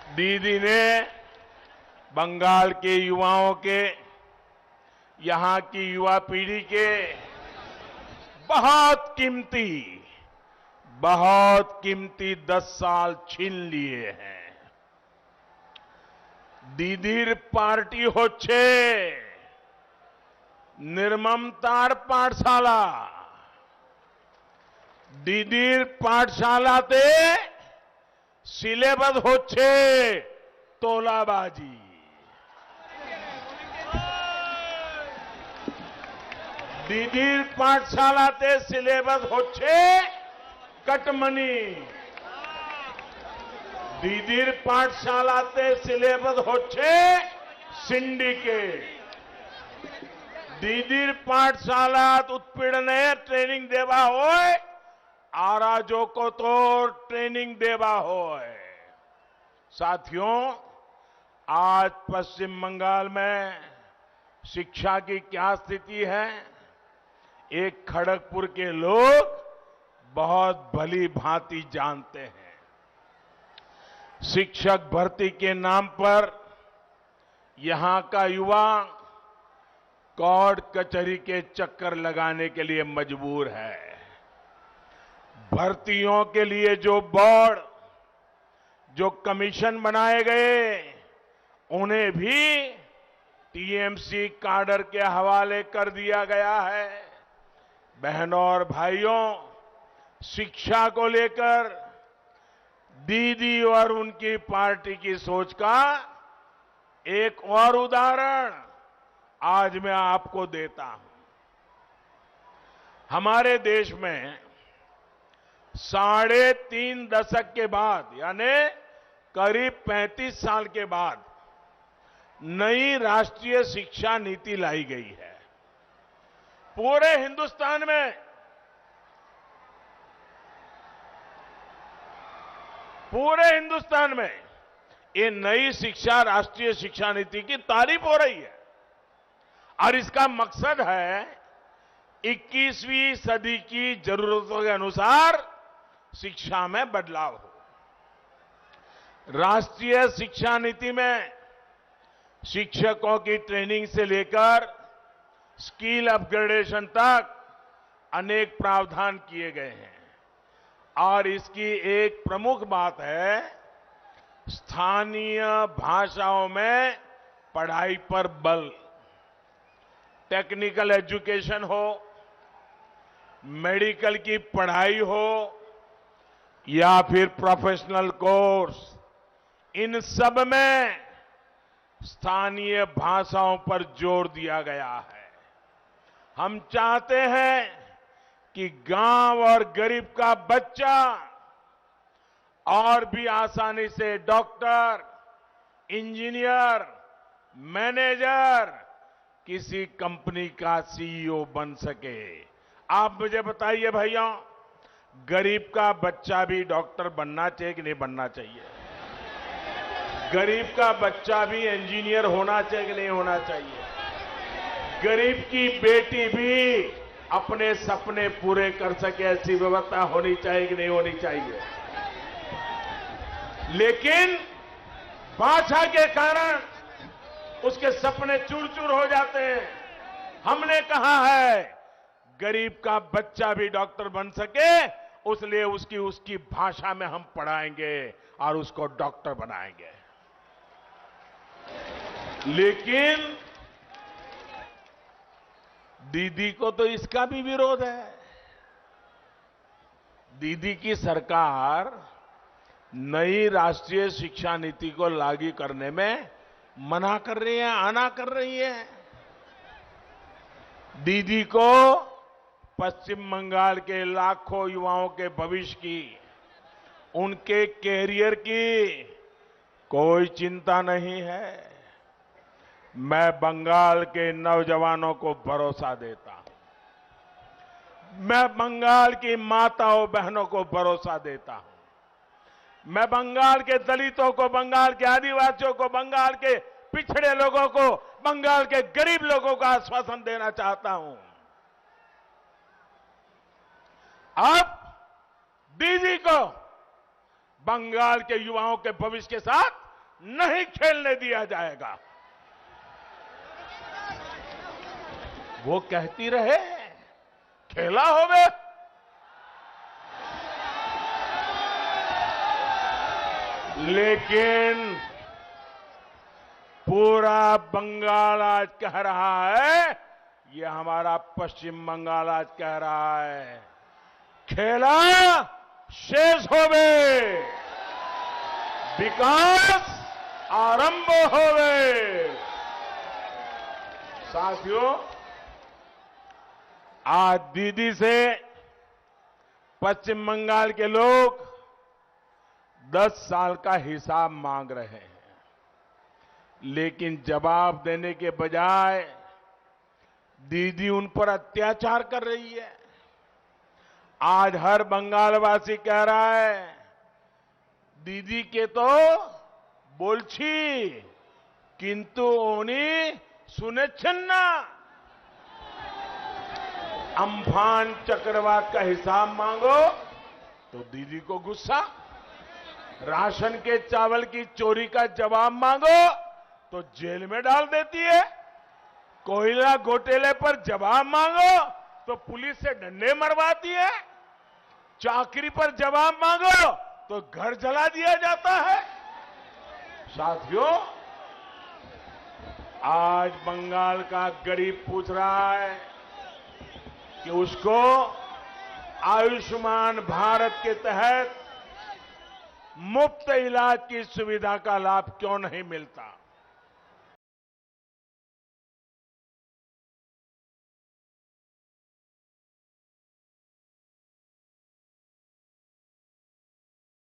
दीदी ने बंगाल के युवाओं के, यहां की युवा पीढ़ी के बहुत कीमती 10 साल छीन लिए हैं। दीदीर पार्टी होच्छे निर्ममतार पाठशाला। दीदीर पाठशालाते सिलेबस होच्छे तोलाबाजी। दीदीर पाठशालाते सिलेबस होच्छे कटमनी। दीदीर पाठशालाते सिलेबस होच्छे सिंडिकेट। दीदीर पाठशालात उत्पीड़ने ट्रेनिंग देवा होय, आराजो को तो ट्रेनिंग देवा होय। साथियों, आज पश्चिम बंगाल में शिक्षा की क्या स्थिति है, एक खड़गपुर के लोग बहुत भली भांति जानते हैं। शिक्षक भर्ती के नाम पर यहां का युवा कोर्ट कचहरी के चक्कर लगाने के लिए मजबूर है। भर्तियों के लिए जो बोर्ड, जो कमीशन बनाए गए, उन्हें भी टीएमसी काडर के हवाले कर दिया गया है। बहनों और भाइयों, शिक्षा को लेकर दीदी और उनकी पार्टी की सोच का एक और उदाहरण आज मैं आपको देता हूं। हमारे देश में 3.5 दशक के बाद, यानी करीब 35 साल के बाद नई राष्ट्रीय शिक्षा नीति लाई गई है। पूरे हिंदुस्तान में ये नई राष्ट्रीय शिक्षा नीति की तारीफ हो रही है और इसका मकसद है 21वीं सदी की जरूरतों के अनुसार शिक्षा में बदलाव हो। राष्ट्रीय शिक्षा नीति में शिक्षकों की ट्रेनिंग से लेकर स्किल अपग्रेडेशन तक अनेक प्रावधान किए गए हैं और इसकी एक प्रमुख बात है स्थानीय भाषाओं में पढ़ाई पर बल। टेक्निकल एजुकेशन हो, मेडिकल की पढ़ाई हो या फिर प्रोफेशनल कोर्स, इन सब में स्थानीय भाषाओं पर जोर दिया गया है। हम चाहते हैं कि गांव और गरीब का बच्चा और भी आसानी से डॉक्टर, इंजीनियर, मैनेजर, किसी कंपनी का सीईओ बन सके। आप मुझे बताइए भैया, गरीब का बच्चा भी डॉक्टर बनना चाहिए कि नहीं बनना चाहिए? गरीब का बच्चा भी इंजीनियर होना चाहिए कि नहीं होना चाहिए? गरीब की बेटी भी अपने सपने पूरे कर सके, ऐसी व्यवस्था होनी चाहिए कि नहीं होनी चाहिए? लेकिन भाषा के कारण उसके सपने चूर चूर हो जाते हैं। हमने कहा है गरीब का बच्चा भी डॉक्टर बन सके, उसलिए उसकी भाषा में हम पढ़ाएंगे और उसको डॉक्टर बनाएंगे। लेकिन दीदी को तो इसका भी विरोध है। दीदी की सरकार नई राष्ट्रीय शिक्षा नीति को लागू करने में मना कर रही है, आना कर रही है। दीदी को पश्चिम बंगाल के लाखों युवाओं के भविष्य की, उनके कैरियर की कोई चिंता नहीं है। मैं बंगाल के नौजवानों को भरोसा देता हूं। मैं बंगाल की माताओं बहनों को भरोसा देता हूं। मैं बंगाल के दलितों को, बंगाल के आदिवासियों को, बंगाल के पिछड़े लोगों को, बंगाल के गरीब लोगों को आश्वासन देना चाहता हूं। अब दीदी को बंगाल के युवाओं के भविष्य के साथ नहीं खेलने दिया जाएगा। वो कहती रहे खेला होवे, लेकिन पूरा बंगाल आज कह रहा है, ये हमारा पश्चिम बंगाल आज कह रहा है, खेला शेष होवे, विकास आरंभ होवे। साथियों, आज दीदी से पश्चिम बंगाल के लोग 10 साल का हिसाब मांग रहे हैं, लेकिन जवाब देने के बजाय दीदी उन पर अत्याचार कर रही है। आज हर बंगालवासी कह रहा है, दीदी के तो बोलछी किंतु उन्हीं सुनेच्छन ना। अम्फान चक्रवात का हिसाब मांगो तो दीदी को गुस्सा, राशन के चावल की चोरी का जवाब मांगो तो जेल में डाल देती है, कोयला घोटाले पर जवाब मांगो तो पुलिस से डंडे मरवाती है, चाकरी पर जवाब मांगो तो घर जला दिया जाता है। साथियों, आज बंगाल का गरीब पूछ रहा है कि उसको आयुष्मान भारत के तहत मुफ्त इलाज की सुविधा का लाभ क्यों नहीं मिलता।